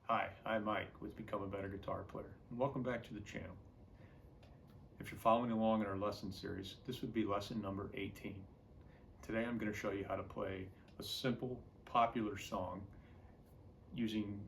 Hi, I'm Mike with Become a Better Guitar Player, and welcome back to the channel. If you're following along in our lesson series, this would be lesson number 18. Today I'm going to show you how to play a simple, popular song using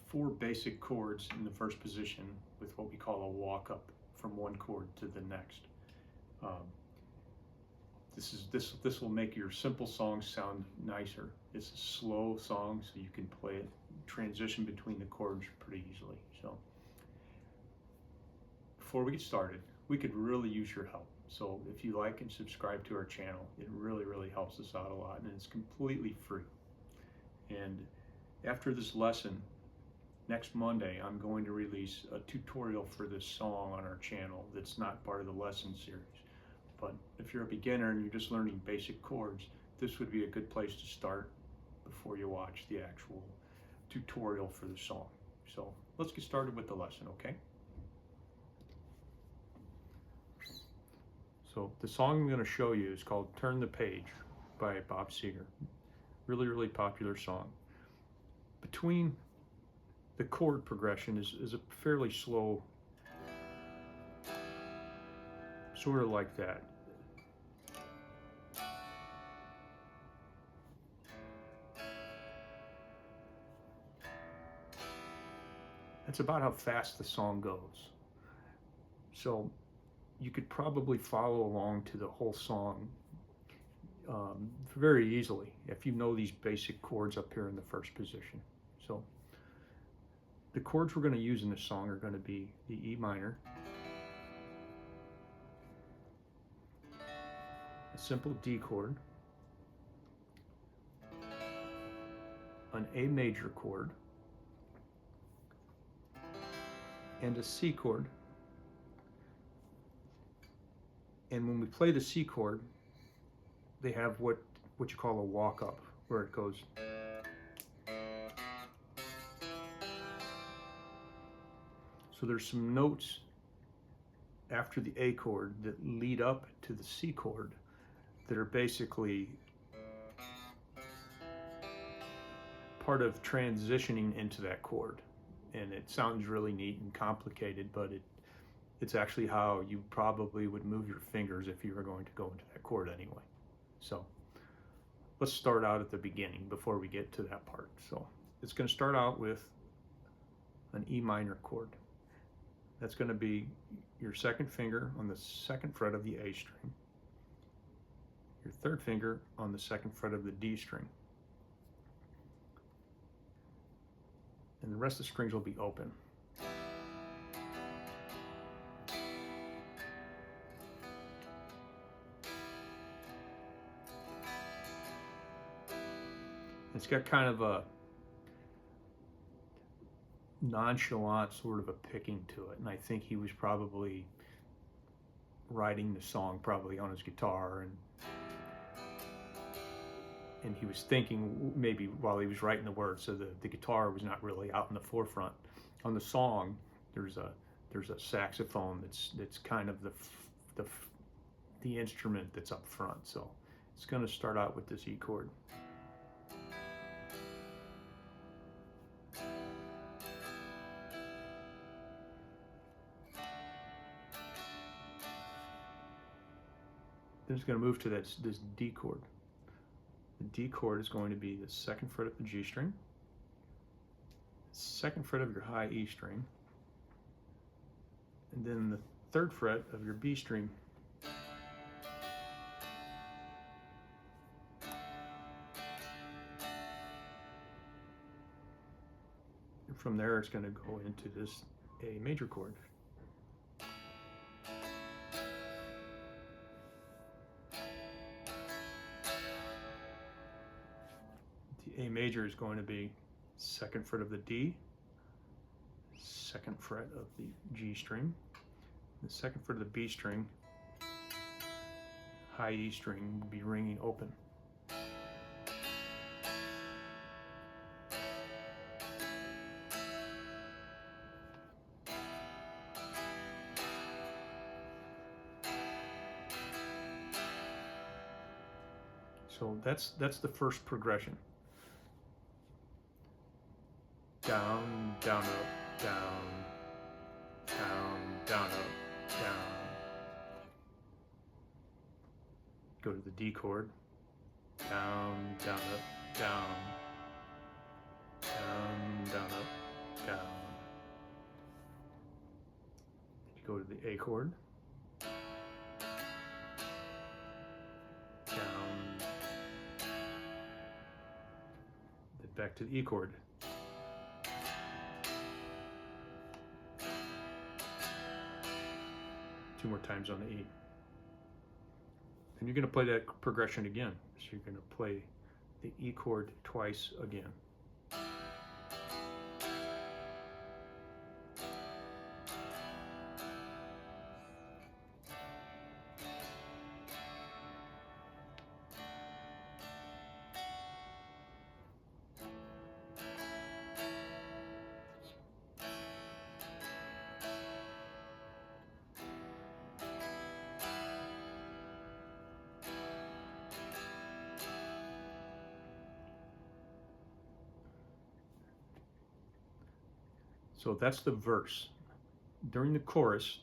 4 basic chords in the first position with what we call a walk-up from one chord to the next. This will make your simple songs sound nicer. It's a slow song, so you can play it, transition between the chords pretty easily. So before we get started, we could really use your help. So if you like and subscribe to our channel, it really helps us out a lot, and it's completely free. And after this lesson, next Monday, I'm going to release a tutorial for this song on our channel that's not part of the lesson series. But if you're a beginner and you're just learning basic chords, this would be a good place to start before you watch the actual tutorial for the song. So let's get started with the lesson, okay? So the song I'm going to show you is called Turn the Page by Bob Seger. Really popular song. Between the chord progression is a fairly slow, sort of like that. That's about how fast the song goes. So you could probably follow along to the whole song very easily if you know these basic chords up here in the first position. So the chords we're going to use in this song are going to be the E minor, a simple D chord, an A major chord, and a C chord. And when we play the C chord, they have what you call a walk-up, where it goes. So there's some notes after the A chord that lead up to the C chord that are basically part of transitioning into that chord. And it sounds really neat and complicated, but it's actually how you probably would move your fingers if you were going to go into that chord anyway. So let's start out at the beginning before we get to that part. So it's going to start out with an E minor chord. That's going to be your second finger on the second fret of the A string, your third finger on the second fret of the D string, and the rest of the strings will be open. It's got kind of a nonchalant sort of a picking to it, and I think he was probably writing the song probably on his guitar, and he was thinking maybe while he was writing the words, so the guitar was not really out in the forefront. On the song, there's a saxophone that's kind of the instrument that's up front. So it's going to start out with this E chord. Then it's going to move to this D chord. The D chord is going to be the second fret of the G string, second fret of your high E string, and then the third fret of your B string. And from there, it's going to go into this A major chord. The A major is going to be second fret of the D, second fret of the G string, the second fret of the B string, high E string will be ringing open. So that's the first progression. Down, down, up, down, down, down, up, down. Go to the D chord, down, down, up, down, down, down, up, down. You go to the A chord, down, then back to the E chord. Two more times on the E. And you're going to play that progression again. So you're going to play the E chord twice again. So that's the verse. During the chorus,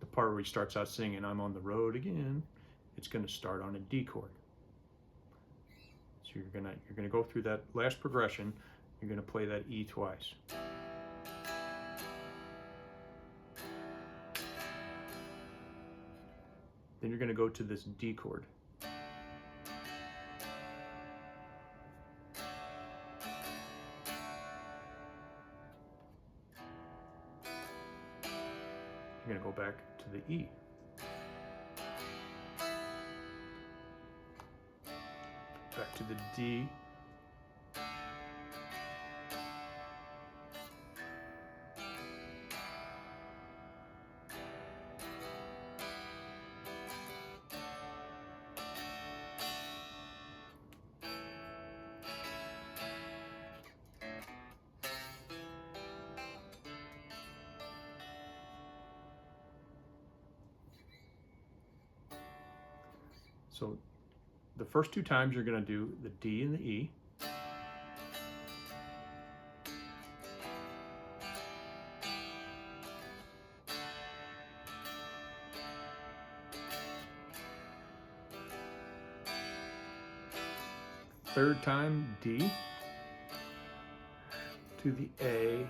the part where he starts out singing, I'm on the road again, it's going to start on a D chord. So you're gonna go through that last progression, you're going to play that E twice. Then you're going to go to this D chord. You're going to go back to the E. Back to the D. So the first two times you're going to do the D and the E. Third time D to the A.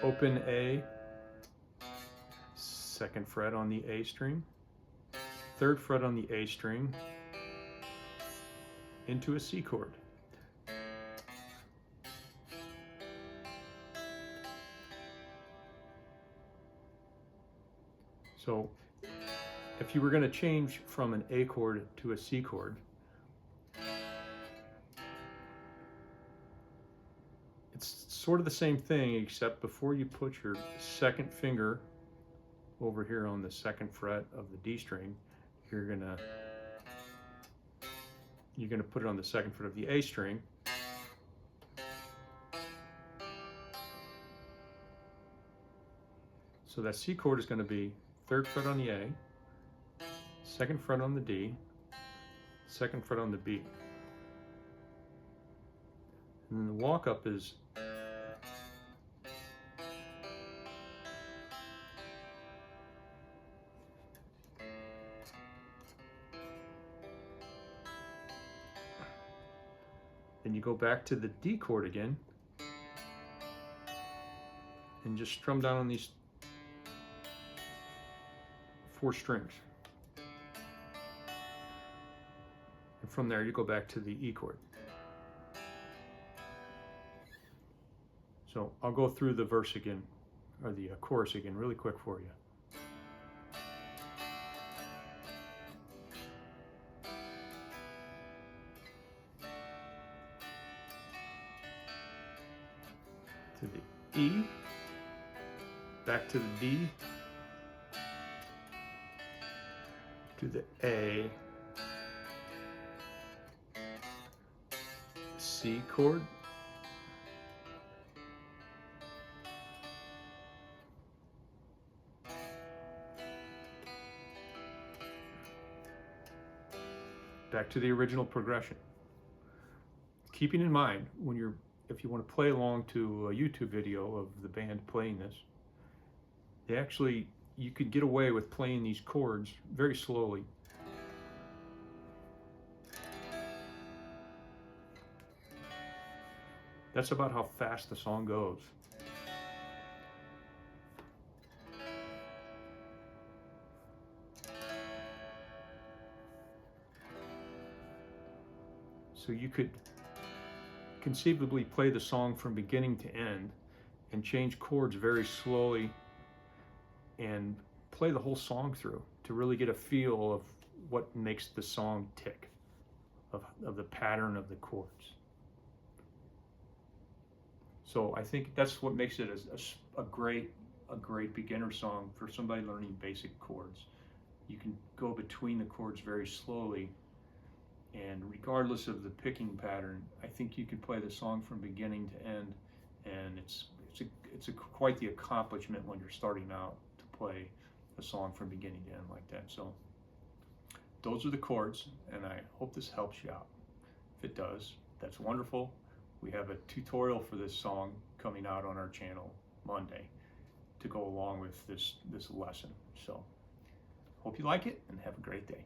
Open A, second fret on the A string, third fret on the A string, into a C chord. So if you were going to change from an A chord to a C chord, it's sort of the same thing, except before you put your second finger over here on the second fret of the D string, you're gonna put it on the second fret of the A string. So that C chord is going to be third fret on the A, second fret on the D, second fret on the B. And then the walk up is then you go back to the D chord again and just strum down on these 4 strings. And from there you go back to the E chord. So I'll go through the verse again, or the chorus again really quick for you. To the E, back to the D, to the A, C chord, back to the original progression. Keeping in mind, if you want to play along to a YouTube video of the band playing this, you could get away with playing these chords very slowly. That's about how fast the song goes. So you could conceivably play the song from beginning to end and change chords very slowly and play the whole song through to really get a feel of what makes the song tick, of the pattern of the chords. So I think that's what makes it a great beginner song for somebody learning basic chords. You can go between the chords very slowly, and regardless of the picking pattern, I think you can play the song from beginning to end, and it's quite the accomplishment when you're starting out to play a song from beginning to end like that. So those are the chords, and I hope this helps you out. If it does, that's wonderful. We have a tutorial for this song coming out on our channel Monday to go along with this lesson. So hope you like it and have a great day.